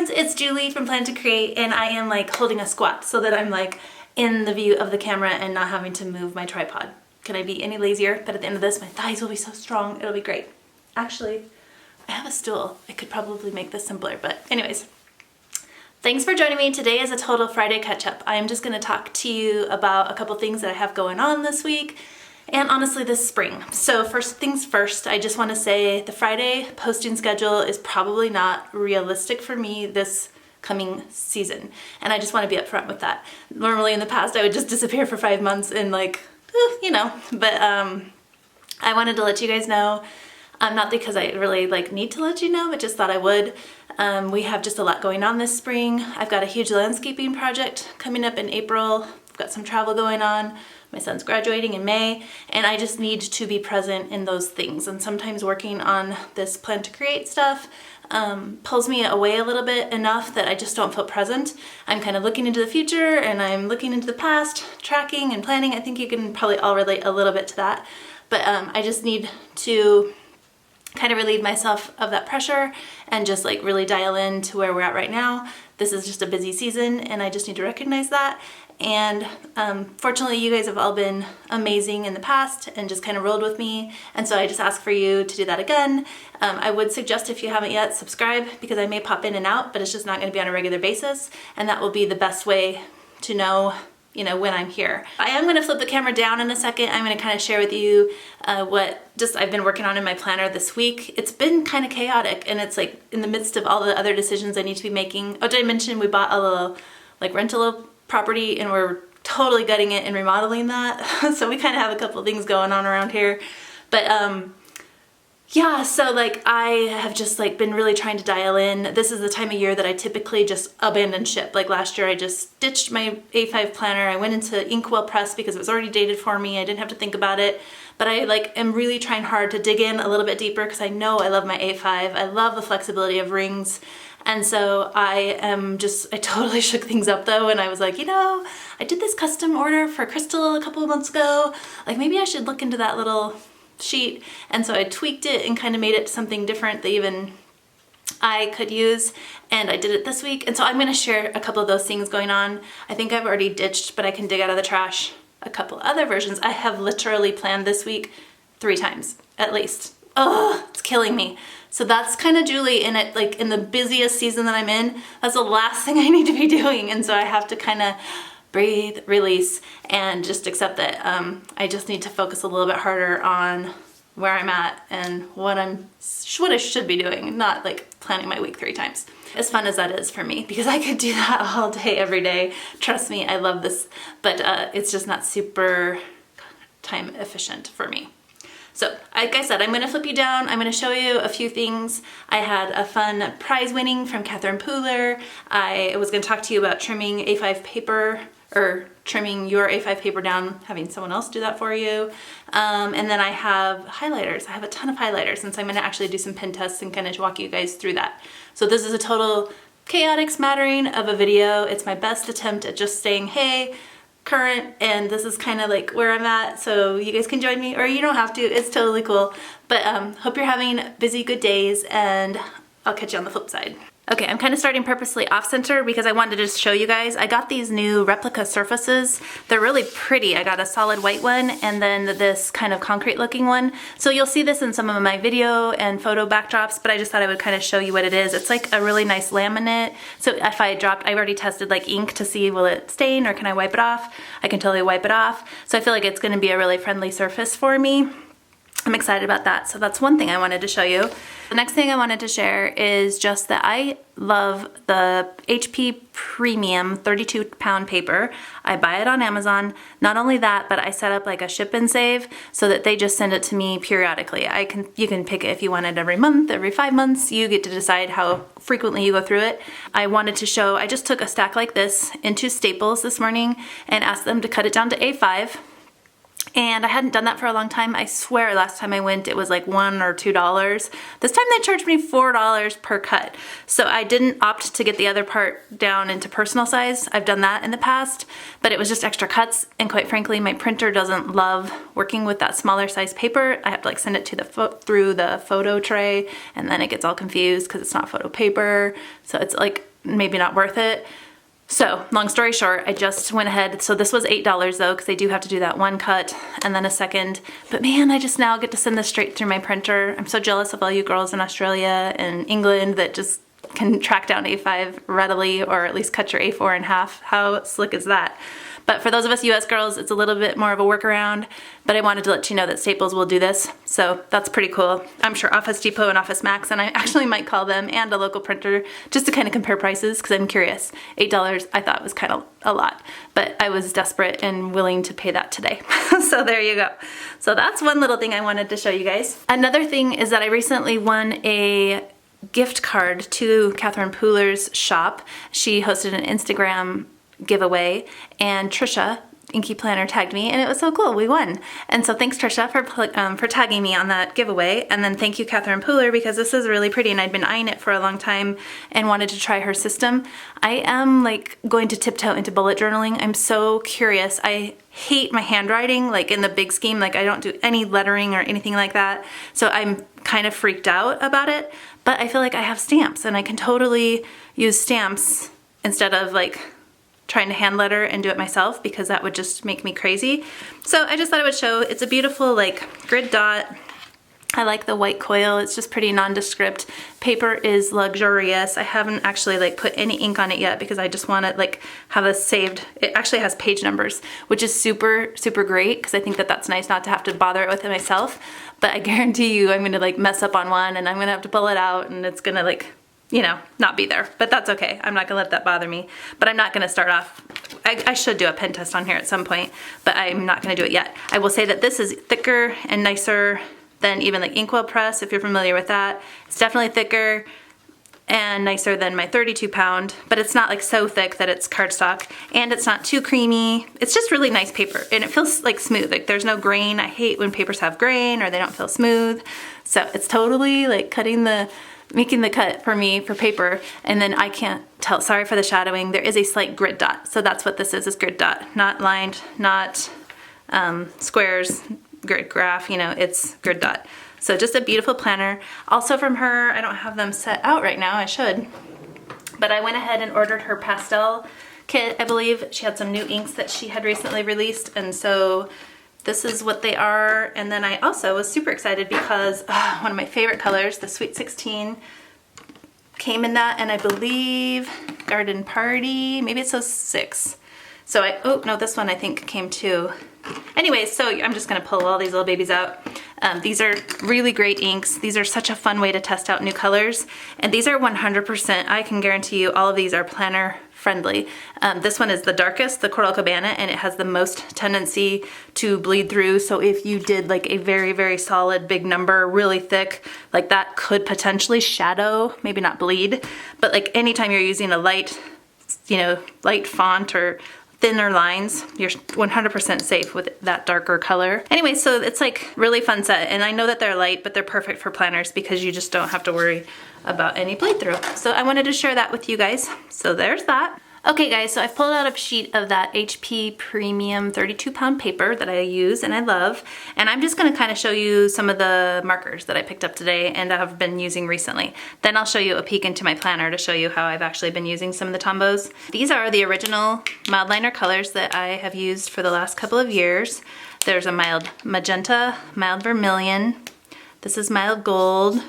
friends, it's Julie from Plan to Create, and I am like holding a squat so that I'm like in the view of the camera and not having to move my tripod. Can I be any lazier? But at the end of this, my thighs will be so strong, it'll be great. Actually, I have a stool. I could probably make this simpler, but anyways. Thanks for joining me. Today is a total Friday catch-up. I am just gonna talk to you about a couple things that I have going on this week, and honestly this spring. So first things first, I just wanna say the Friday posting schedule is probably not realistic for me this coming season. And I just wanna be upfront with that. Normally in the past, I would just disappear for 5 months and like, you know, but I wanted to let you guys know, not because I really like need to let you know, but just thought I would. We have just a lot going on this spring. I've got a huge landscaping project coming up in April. I've got some travel going on. My son's graduating in May, and I just need to be present in those things. And sometimes working on this Plan to Create stuff pulls me away a little bit enough that I just don't feel present. I'm kind of looking into the future and I'm looking into the past, tracking and planning. I think you can probably all relate a little bit to that. But I just need to kind of relieve myself of that pressure and just like really dial in to where we're at right now. This is just a busy season and I just need to recognize that. And fortunately you guys have all been amazing in the past and just kind of rolled with me, and so I just ask for you to do that again. I would suggest, if you haven't yet, subscribe, because I may pop in and out, but it's just not going to be on a regular basis, and that will be the best way to know, you know, when I'm here. I am going to flip the camera down in a second. I'm going to kind of share with you what I've been working on in my planner this week. It's been kind of chaotic, and it's like in the midst of all the other decisions I need to be making. Oh, did I mention we bought a little like rental property and we're totally gutting it and remodeling that? So we kind of have a couple of things going on around here. But yeah, so like I have just like been really trying to dial in. This is the time of year that I typically just abandon ship. Like last year I just ditched my A5 planner. I went into Inkwell Press because it was already dated for me. I didn't have to think about it. But I like am really trying hard to dig in a little bit deeper because I know I love my A5. I love the flexibility of rings. And so I totally shook things up though, and I was like, you know, I did this custom order for Crystal a couple of months ago. Like maybe I should look into that little sheet. And so I tweaked it and kind of made it something different that even I could use, and I did it this week. And so I'm going to share a couple of those things going on. I think I've already ditched, but I can dig out of the trash a couple other versions. I have literally planned this week 3 times at least. Oh, it's killing me. So that's kind of Julie in it, like in the busiest season that I'm in. That's the last thing I need to be doing. And so I have to kind of breathe, release, and just accept that I just need to focus a little bit harder on where I'm at and what I should be doing, not like planning my week 3 times. As fun as that is for me, because I could do that all day, every day. Trust me, I love this, but it's just not super time efficient for me. So, like I said, I'm going to flip you down. I'm going to show you a few things. I had a fun prize winning from Katherine Pooler. I was going to talk to you about trimming A5 paper, or trimming your A5 paper down, having someone else do that for you. And then I have highlighters. I have a ton of highlighters, and so I'm going to actually do some pen tests and kind of walk you guys through that. So this is a total chaotic smattering of a video. It's my best attempt at just saying, hey, current, and this is kind of like where I'm at, so you guys can join me, or you don't have to. It's totally cool. But hope you're having busy, good days, and I'll catch you on the flip side. Okay, I'm kind of starting purposely off-center because I wanted to just show you guys. I got these new replica surfaces. They're really pretty. I got a solid white one and then this kind of concrete looking one. So you'll see this in some of my video and photo backdrops, but I just thought I would kind of show you what it is. It's like a really nice laminate. So if I've already tested like ink to see will it stain or can I wipe it off? I can totally wipe it off. So I feel like it's going to be a really friendly surface for me. I'm excited about that. So that's one thing I wanted to show you. The next thing I wanted to share is just that I love the HP Premium 32-pound paper. I buy it on Amazon. Not only that, but I set up like a ship and save so that they just send it to me periodically. You can pick it if you want it every month, every 5 months. You get to decide how frequently you go through it. I wanted to show, I just took a stack like this into Staples this morning and asked them to cut it down to A5. And I hadn't done that for a long time. I swear last time I went it was like $1 or $2. This time they charged me $4 per cut. So I didn't opt to get the other part down into personal size. I've done that in the past, but it was just extra cuts, and quite frankly my printer doesn't love working with that smaller size paper. I have to like send it to through the photo tray, and then it gets all confused because it's not photo paper. So it's like maybe not worth it. So long story short, I just went ahead. So this was $8 though, because they do have to do that one cut and then a second. But man, I just now get to send this straight through my printer. I'm so jealous of all you girls in Australia and England that just can track down A5 readily, or at least cut your A4 in half. How slick is that? But for those of us US girls, it's a little bit more of a workaround, but I wanted to let you know that Staples will do this. So that's pretty cool. I'm sure Office Depot and Office Max, and I actually might call them, and a local printer, just to kind of compare prices, because I'm curious. $8 I thought was kind of a lot, but I was desperate and willing to pay that today. So there you go. So that's one little thing I wanted to show you guys. Another thing is that I recently won a gift card to Katherine Pooler's shop. She hosted an Instagram giveaway, and Trisha, Inky Planner, tagged me, and it was so cool. We won. And so thanks, Trisha, for tagging me on that giveaway. And then thank you, Katherine Pooler, because this is really pretty, and I'd been eyeing it for a long time and wanted to try her system. I am like going to tiptoe into bullet journaling. I'm so curious. I hate my handwriting, like in the big scheme. Like I don't do any lettering or anything like that. So I'm kind of freaked out about it, but I feel like I have stamps, and I can totally use stamps instead of like trying to hand letter and do it myself, because that would just make me crazy. So I just thought I would show. It's a beautiful like grid dot. I like the white coil. It's just pretty nondescript. Paper is luxurious. I haven't actually like put any ink on it yet, because I just want to like have a saved. It actually has page numbers, which is super, super great, because I think that that's nice not to have to bother with it myself. But I guarantee you I'm going to like mess up on one, and I'm going to have to pull it out, and it's going to like, you know, not be there. But that's okay. I'm not gonna let that bother me. But I'm not gonna start off. I should do a pen test on here at some point, but I'm not gonna do it yet. I will say that this is thicker and nicer than even like Inkwell Press, if you're familiar with that. It's definitely thicker and nicer than my 32 pound, but it's not like so thick that it's cardstock, and it's not too creamy. It's just really nice paper, and it feels like smooth. Like there's no grain. I hate when papers have grain or they don't feel smooth. So it's totally like making the cut for me for paper. And then I can't tell, sorry for the shadowing, there is a slight grid dot. So that's what this is grid dot. Not lined, not squares, grid graph, you know, it's grid dot. So just a beautiful planner. Also from her, I don't have them set out right now, I should. But I went ahead and ordered her pastel kit, I believe. She had some new inks that she had recently released, and so this is what they are. And then I also was super excited because one of my favorite colors, the Sweet 16, came in that, and I believe Garden Party, maybe it says 6. So oh no, this one I think came too. Anyways, so I'm just gonna pull all these little babies out. These are really great inks. These are such a fun way to test out new colors. And these are 100%, I can guarantee you all of these are planner friendly. This one is the darkest, the Coral Cabana, and it has the most tendency to bleed through. So if you did like a very, very solid big number, really thick, like that could potentially shadow, maybe not bleed, but like anytime you're using a light, you know, light font or thinner lines, you're 100% safe with that darker color. Anyway, so it's like really fun set, and I know that they're light, but they're perfect for planners because you just don't have to worry about any bleed through. So I wanted to share that with you guys. So there's that. Okay guys, so I've pulled out a sheet of that HP Premium 32 pound paper that I use and I love, and I'm just gonna kind of show you some of the markers that I picked up today and have been using recently. Then I'll show you a peek into my planner to show you how I've actually been using some of the Tombows. These are the original mild liner colors that I have used for the last couple of years. There's a mild magenta, mild vermilion. This is mild gold.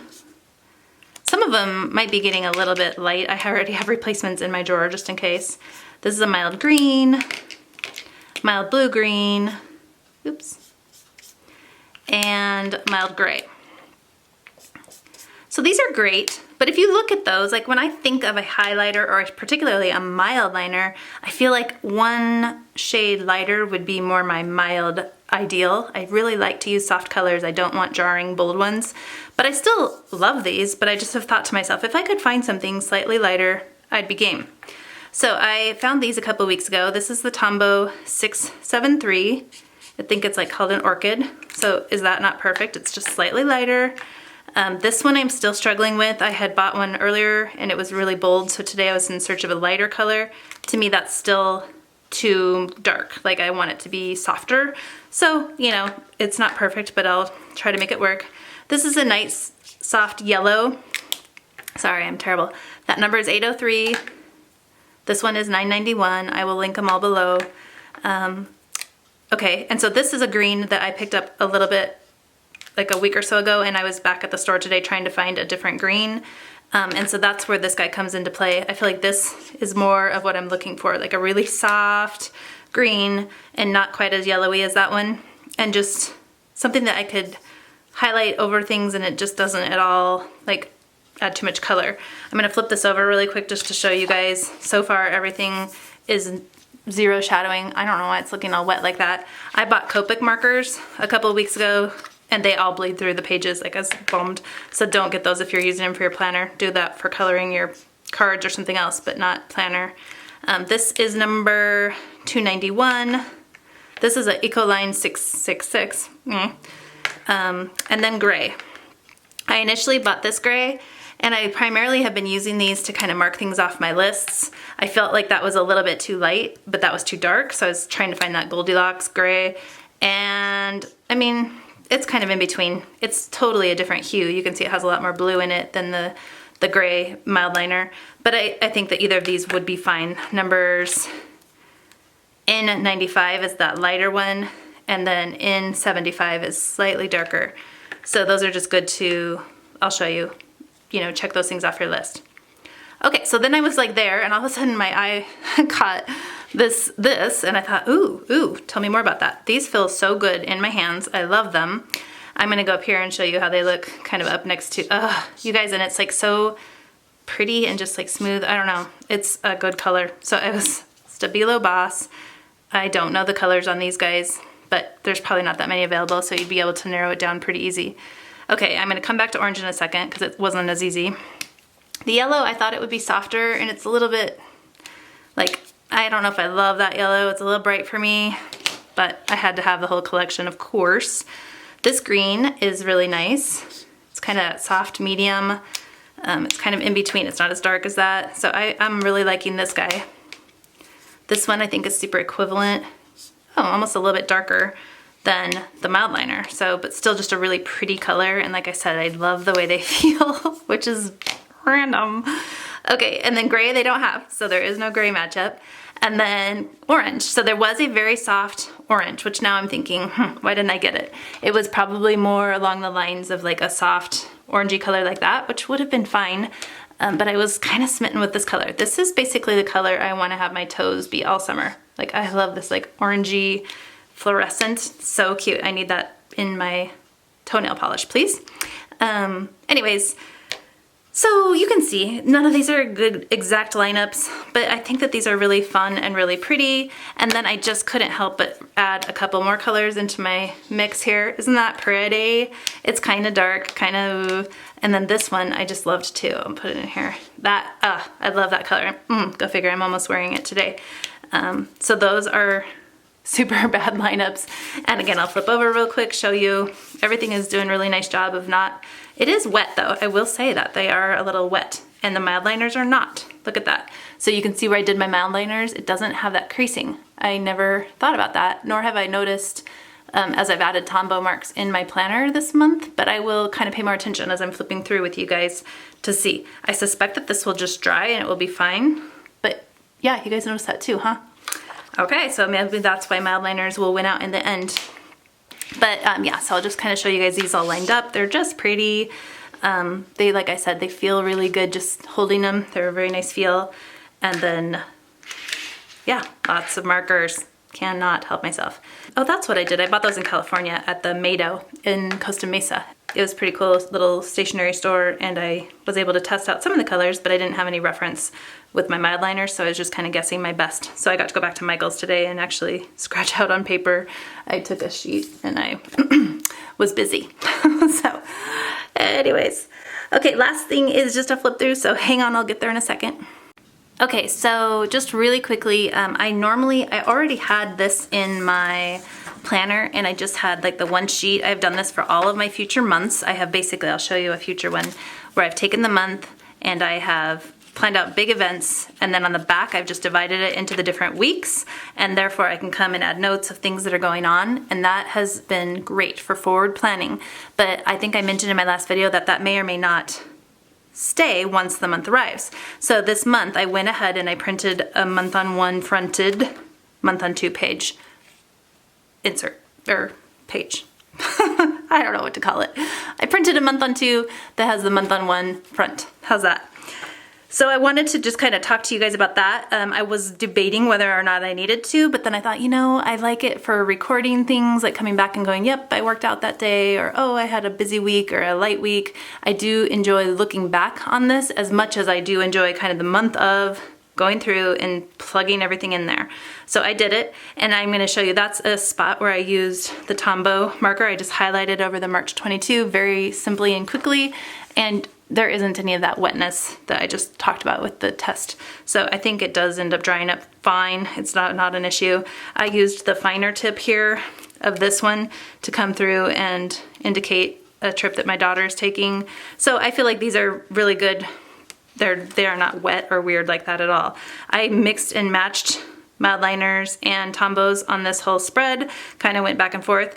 Some of them might be getting a little bit light. I already have replacements in my drawer just in case. This is a mild green, mild blue-green, oops, and mild gray. So these are great, but if you look at those, like when I think of a highlighter or particularly a mild liner, I feel like one shade lighter would be more my mild ideal. I really like to use soft colors. I don't want jarring bold ones, but I still love these, but I just have thought to myself, if I could find something slightly lighter, I'd be game. So I found these a couple weeks ago. This is the Tombow 673. I think it's like called an orchid. So is that not perfect? It's just slightly lighter. This one I'm still struggling with. I had bought one earlier and it was really bold, so today I was in search of a lighter color. To me, that's still too dark. Like I want it to be softer. So, you know, it's not perfect, but I'll try to make it work. This is a nice soft yellow. Sorry, I'm terrible. That number is 803. This one is $9.91. I will link them all below. Okay, and so this is a green that I picked up a little bit like a week or so ago, and I was back at the store today trying to find a different green. And so that's where this guy comes into play. I feel like this is more of what I'm looking for, like a really soft green and not quite as yellowy as that one. And just something that I could highlight over things and it just doesn't at all like add too much color. I'm gonna flip this over really quick just to show you guys. So far everything is zero shadowing. I don't know why it's looking all wet like that. I bought Copic markers a couple of weeks ago and they all bleed through the pages like I was bummed. So don't get those if you're using them for your planner. Do that for coloring your cards or something else, but not planner. This is number 291. This is an Ecoline 666. And then gray. I initially bought this gray and I primarily have been using these to kind of mark things off my lists. I felt like that was a little bit too light, but that was too dark. So I was trying to find that Goldilocks gray. And I mean, it's kind of in between. It's totally a different hue. You can see it has a lot more blue in it than the gray mild liner. But I think that either of these would be fine. Numbers N95 is that lighter one, and then N75 is slightly darker. So those are just good to, I'll show you, check those things off your list. Okay, so then I was like there, and all of a sudden my eye caught this, and I thought, ooh, tell me more about that. These feel so good in my hands. I love them. I'm gonna go up here and show you how they look kind of up next to, you guys, and it's like so pretty and just like smooth. I don't know, it's a good color. So it was Stabilo Boss. I don't know the colors on these guys, but there's probably not that many available, so you'd be able to narrow it down pretty easy. Okay, I'm gonna come back to orange in a second because it wasn't as easy. The yellow, I thought it would be softer, and it's a little bit, like, I don't know if I love that yellow. It's a little bright for me, but I had to have the whole collection, of course. This green is really nice. It's kind of soft medium. It's kind of in between. It's not as dark as that. So I'm really liking this guy. This one I think is super equivalent. Oh, almost a little bit darker than the mild liner. So, but still just a really pretty color. And like I said, I love the way they feel, which is random. Okay, and then gray they don't have, so there is no gray matchup. And then orange. So there was a very soft orange, which now I'm thinking, why didn't I get it? It was probably more along the lines of like a soft orangey color like that, which would have been fine. But I was kind of smitten with this color. This is basically the color I want to have my toes be all summer. Like I love this like orangey fluorescent, so cute. I need that in my toenail polish, please. Anyways, so you can see none of these are good exact lineups, but I think that these are really fun and really pretty. And then I just couldn't help but add a couple more colors into my mix here. Isn't that pretty? It's kind of dark, kind of, and then this one I just loved too. I'll put it in here. That, I love that color. Go figure, I'm almost wearing it today. So those are super bad lineups. And again, I'll flip over real quick, show you. Everything is doing a really nice job of not, it is wet though. I will say that they are a little wet and the mild liners are not. Look at that. So you can see where I did my mild liners, it doesn't have that creasing. I never thought about that, nor have I noticed as I've added Tombow marks in my planner this month, but I will kind of pay more attention as I'm flipping through with you guys to see. I suspect that this will just dry and it will be fine, but yeah, you guys noticed that too, huh? Okay, so maybe that's why mild liners will win out in the end. But yeah, so I'll just kind of show you guys these all lined up. They're just pretty. They, like I said, they feel really good just holding them. They're a very nice feel. And then, yeah, lots of markers. Cannot help myself. Oh, that's what I did. I bought those in California at the Mado in Costa Mesa. It was a pretty cool little stationery store, and I was able to test out some of the colors, but I didn't have any reference with my mild liner, so I was just kind of guessing my best. So I got to go back to Michael's today and actually scratch out on paper. I took a sheet and I was busy. So anyways, okay, last thing is just a flip through, so hang on, I'll get there in a second. Okay, so just really quickly, I already had this in my planner, and I just had like the one sheet. I've done this for all of my future months. I have basically, I'll show you a future one where I've taken the month and I have planned out big events, and then on the back I've just divided it into the different weeks, and therefore I can come and add notes of things that are going on, and that has been great for forward planning. But I think I mentioned in my last video that that may or may not stay once the month arrives. So this month I went ahead and I printed a month on one fronted, month on two page insert, or page. I don't know what to call it. I printed a month on two that has the month on one front. How's that? So I wanted to just kind of talk to you guys about that. I was debating whether or not I needed to, but then I thought, you know, I like it for recording things, like coming back and going, yep, I worked out that day, or oh, I had a busy week or a light week. I do enjoy looking back on this as much as I do enjoy kind of the month of going through and plugging everything in there. So I did it, and I'm gonna show you, that's a spot where I used the Tombow marker. I just highlighted over the March 22 very simply and quickly, and there isn't any of that wetness that I just talked about with the test. So I think it does end up drying up fine. It's not an issue. I used the finer tip here of this one to come through and indicate a trip that my daughter is taking. So I feel like these are really good. They are not wet or weird like that at all. I mixed and matched mild liners and Tombows on this whole spread, kind of went back and forth.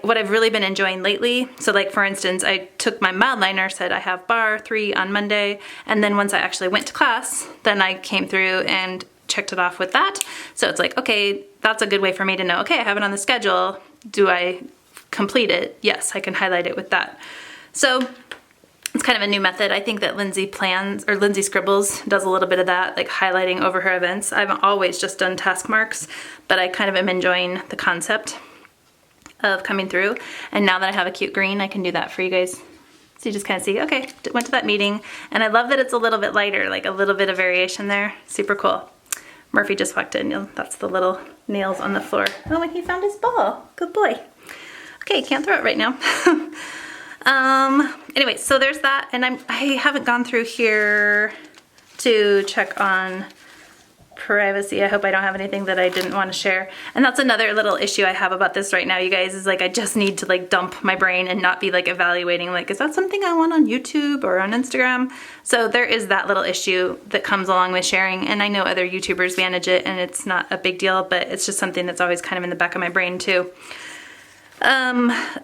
What I've really been enjoying lately, so like for instance, I took my mild liner, said I have bar 3 on Monday, and then once I actually went to class, then I came through and checked it off with that. So it's like, okay, that's a good way for me to know, okay, I have it on the schedule. Do I complete it? Yes, I can highlight it with that. So it's kind of a new method. I think that Lindsay Scribbles does a little bit of that, like highlighting over her events. I've always just done task marks, but I kind of am enjoying the concept of coming through. And now that I have a cute green, I can do that for you guys. So you just kind of see, okay, went to that meeting. And I love that it's a little bit lighter, like a little bit of variation there. Super cool. Murphy just walked in. That's the little nails on the floor. Oh, and he found his ball. Good boy. Okay, can't throw it right now. Anyway, so there's that, and I haven't gone through here to check on privacy. I hope I don't have anything that I didn't want to share. And that's another little issue I have about this right now, you guys, is like I just need to like dump my brain and not be like evaluating like, is that something I want on YouTube or on Instagram? So there is that little issue that comes along with sharing, and I know other YouTubers manage it and it's not a big deal, but it's just something that's always kind of in the back of my brain too.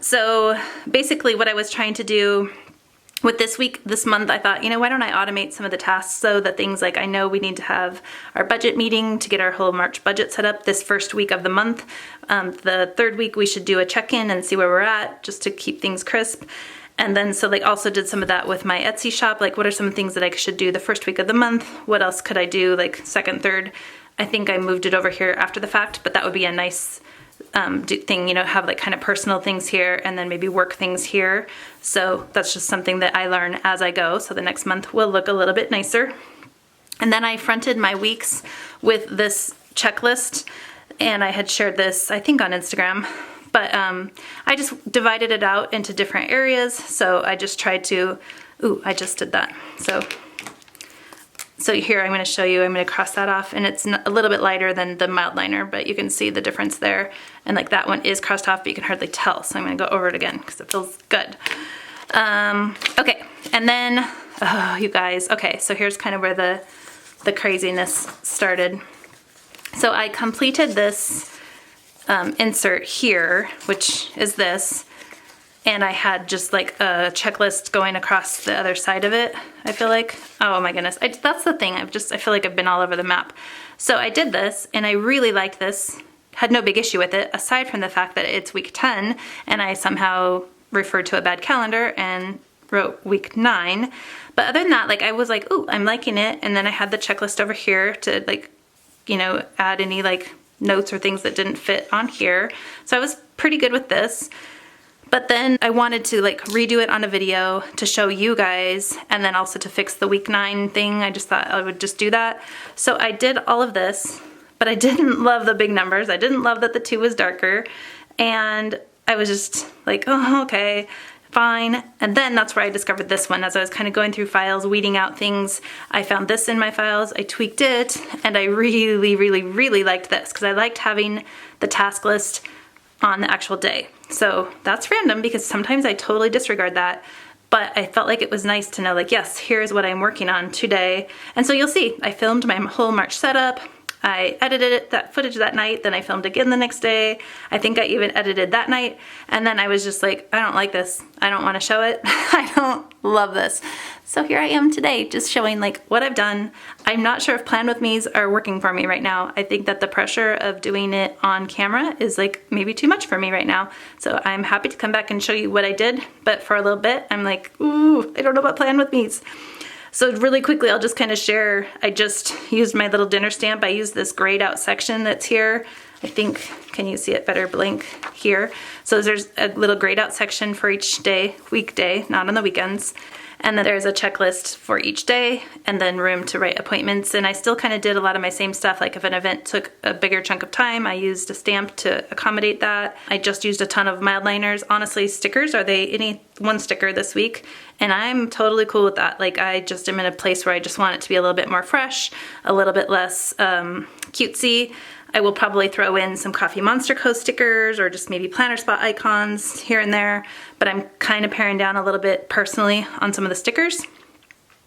So basically what I was trying to do with this month, I thought, you know, why don't I automate some of the tasks so that things like I know we need to have our budget meeting to get our whole March budget set up this first week of the month. The third week we should do a check-in and see where we're at just to keep things crisp. And then so like also did some of that with my Etsy shop, like what are some things that I should do the first week of the month? What else could I do like second, third? I think I moved it over here after the fact, but that would be a nice thing, you know, have like kind of personal things here and then maybe work things here. So that's just something that I learn as I go. So the next month will look a little bit nicer. And then I fronted my weeks with this checklist, and I had shared this, I think, on Instagram, but I just divided it out into different areas. So I just tried to, I just did that. So here I'm going to show you, I'm going to cross that off, and it's a little bit lighter than the mild liner, but you can see the difference there. And like that one is crossed off, but you can hardly tell. So I'm going to go over it again because it feels good. Okay, and then, oh, you guys, okay, so here's kind of where the craziness started. So I completed this insert here, which is this, and I had just like a checklist going across the other side of it, I feel like. Oh my goodness, that's the thing, I feel like I've been all over the map. So I did this, and I really liked this, had no big issue with it, aside from the fact that it's week 10, and I somehow referred to a bad calendar and wrote week 9. But other than that, like I was like, ooh, I'm liking it, and then I had the checklist over here to like, you know, add any like notes or things that didn't fit on here. So I was pretty good with this. But then I wanted to like redo it on a video to show you guys, and then also to fix the week 9 thing. I just thought I would just do that. So I did all of this, but I didn't love the big numbers. I didn't love that the 2 was darker, and I was just like, oh, okay, fine. And then that's where I discovered this one. As I was kind of going through files, weeding out things, I found this in my files, I tweaked it, and I really, really, really liked this because I liked having the task list on the actual day. So that's random because sometimes I totally disregard that, but I felt like it was nice to know like, yes, here's what I'm working on today. And so you'll see, I filmed my whole March setup. I edited that footage that night, then I filmed again the next day. I think I even edited that night, and then I was just like, I don't like this. I don't want to show it. I don't love this. So here I am today, just showing like what I've done. I'm not sure if Plan With Me's are working for me right now. I think that the pressure of doing it on camera is like maybe too much for me right now. So I'm happy to come back and show you what I did, but for a little bit, I'm like, ooh, I don't know about Plan With Me's. So really quickly, I'll just kind of share, I just used my little dinner stamp. I used this grayed out section that's here. I think, can you see it better, blank here? So there's a little grayed out section for each day, weekday, not on the weekends. And then there's a checklist for each day, and then room to write appointments. And I still kind of did a lot of my same stuff. Like if an event took a bigger chunk of time, I used a stamp to accommodate that. I just used a ton of mild liners. Honestly, stickers, are they any one sticker this week? And I'm totally cool with that. Like I just am in a place where I just want it to be a little bit more fresh, a little bit less cutesy. I will probably throw in some Coffee Monster Co. stickers or just maybe planner spot icons here and there, but I'm kind of paring down a little bit personally on some of the stickers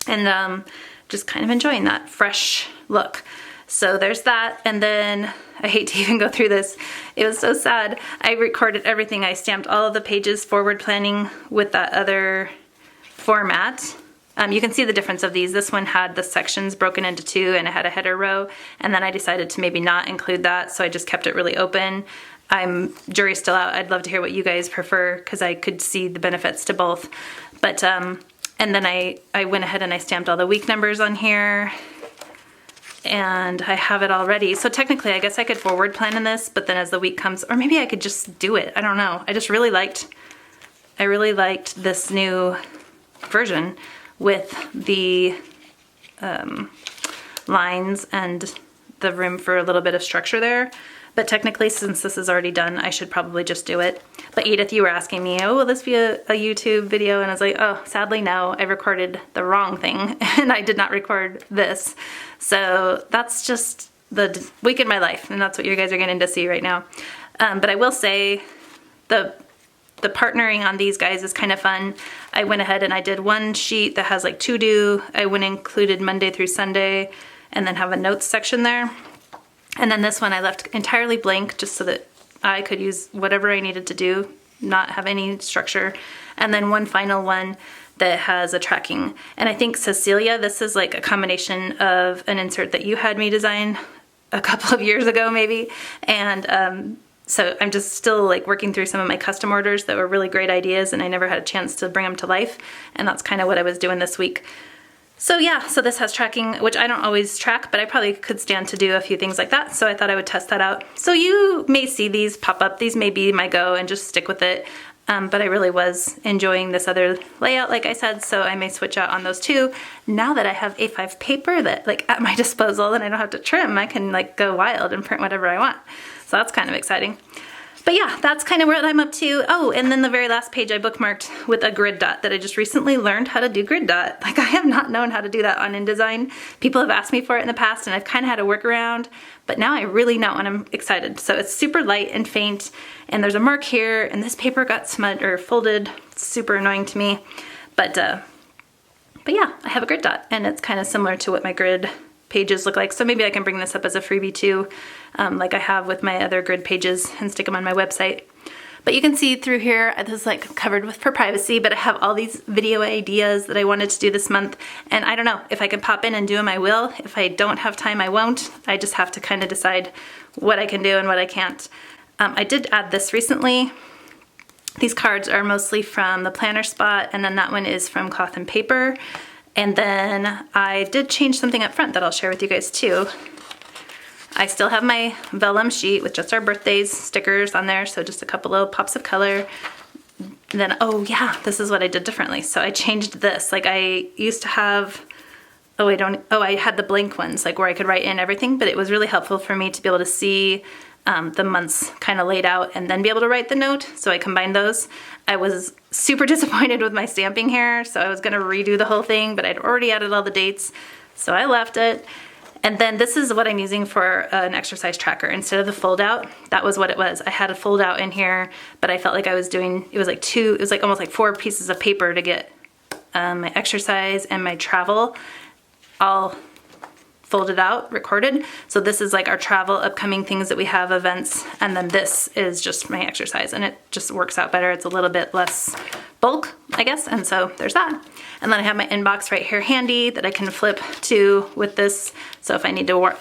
and just kind of enjoying that fresh look. So there's that, and then I hate to even go through this. It was so sad. I recorded everything. I stamped all of the pages forward planning with that other format. You can see the difference of these. This one had the sections broken into two and it had a header row, and then I decided to maybe not include that, so I just kept it really open. Jury's still out. I'd love to hear what you guys prefer because I could see the benefits to both. But and then I went ahead and I stamped all the week numbers on here, and I have it all ready. So technically I guess I could forward plan in this, but then as the week comes, or maybe I could just do it. I don't know. I really liked this new version with the lines and the room for a little bit of structure there. But technically, since this is already done, I should probably just do it. But Edith, you were asking me, oh, will this be a YouTube video? And I was like, oh, sadly, no, I recorded the wrong thing and I did not record this. So that's just the week in my life, and that's what you guys are getting to see right now. But I will say the partnering on these guys is kind of fun. I went ahead and I did one sheet that has like to do. I went and included Monday through Sunday and then have a notes section there. And then this one I left entirely blank just so that I could use whatever I needed to do, not have any structure. And then one final one that has a tracking. And I think Cecilia, this is like a combination of an insert that you had me design a couple of years ago maybe. And so I'm just still like working through some of my custom orders that were really great ideas, and I never had a chance to bring them to life. And that's kind of what I was doing this week. So yeah, so this has tracking, which I don't always track, but I probably could stand to do a few things like that. So I thought I would test that out. So you may see these pop up. These may be my go and just stick with it. But I really was enjoying this other layout, like I said, so I may switch out on those too. Now that I have A5 paper that like at my disposal and I don't have to trim, I can like go wild and print whatever I want. So that's kind of exciting. But yeah, that's kind of what I'm up to. Oh, and then the very last page I bookmarked with a grid dot that I just recently learned how to do grid dot. Like I have not known how to do that on InDesign. People have asked me for it in the past and I've kind of had to work around, but now I really know and I'm excited. So it's super light and faint, and there's a mark here, and this paper got smudged or folded. It's super annoying to me. But yeah, I have a grid dot, and it's kind of similar to what my grid pages look like. So maybe I can bring this up as a freebie too, like I have with my other grid pages, and stick them on my website. But you can see through here, this is like covered with for privacy, but I have all these video ideas that I wanted to do this month. And I don't know, if I can pop in and do them, I will. If I don't have time, I won't. I just have to kind of decide what I can do and what I can't. I did add this recently. These cards are mostly from the Planner Spot, and then that one is from Cloth and Paper. And then I did change something up front that I'll share with you guys too. I still have my vellum sheet with just our birthdays stickers on there, so just a couple little pops of color. And then, oh yeah, this is what I did differently. So I changed this. Like I used to have, I had the blank ones, like where I could write in everything, but it was really helpful for me to be able to see the months kind of laid out and then be able to write the note. So I combined those. I was super disappointed with my stamping here, so I was gonna redo the whole thing, but I'd already added all the dates, so I left it. And then this is what I'm using for an exercise tracker. Instead of the fold out, that was what it was. I had a fold out in here, but I felt like I was doing, it was like almost like 4 pieces of paper to get my exercise and my travel all folded out, recorded. So this is like our travel, upcoming things that we have, events, and then this is just my exercise, and it just works out better. It's a little bit less bulk, I guess, and so there's that. And then I have my inbox right here handy that I can flip to with this. So if I need to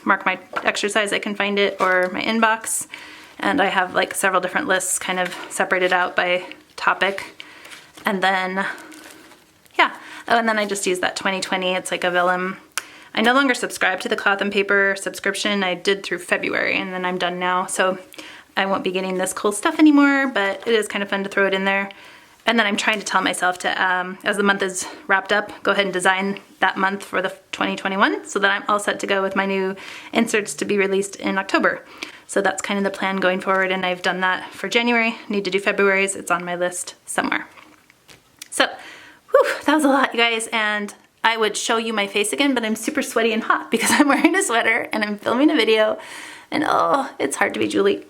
mark my exercise, I can find it, or my inbox. And I have like several different lists kind of separated out by topic. And then, yeah. Oh, and then I just use that 2020. It's like a vellum. I no longer subscribe to the cloth and paper subscription. I did through February, and then I'm done now. So I won't be getting this cool stuff anymore, but it is kind of fun to throw it in there. And then I'm trying to tell myself to, as the month is wrapped up, go ahead and design that month for the 2021 so that I'm all set to go with my new inserts to be released in October. So that's kind of the plan going forward, and I've done that for January. Need to do February's. It's on my list somewhere. So, whew, that was a lot, you guys, and I would show you my face again, but I'm super sweaty and hot because I'm wearing a sweater and I'm filming a video, and oh, it's hard to be Julie.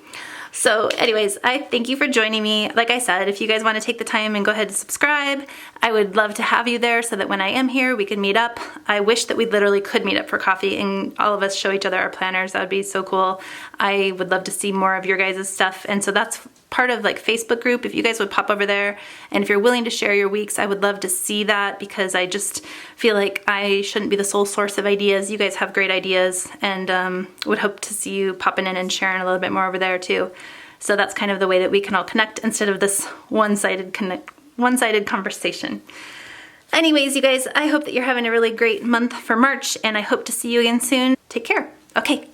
So anyways, I thank you for joining me. Like I said, if you guys want to take the time and go ahead and subscribe, I would love to have you there so that when I am here, we can meet up. I wish that we literally could meet up for coffee and all of us show each other our planners. That would be so cool. I would love to see more of your guys' stuff. And so that's part of like Facebook group. If you guys would pop over there, and if you're willing to share your weeks, I would love to see that, because I just feel like I shouldn't be the sole source of ideas. You guys have great ideas, and would hope to see you popping in and sharing a little bit more over there too. So that's kind of the way that we can all connect instead of this one-sided conversation. Anyways, you guys, I hope that you're having a really great month for March, and I hope to see you again soon. Take care. Okay,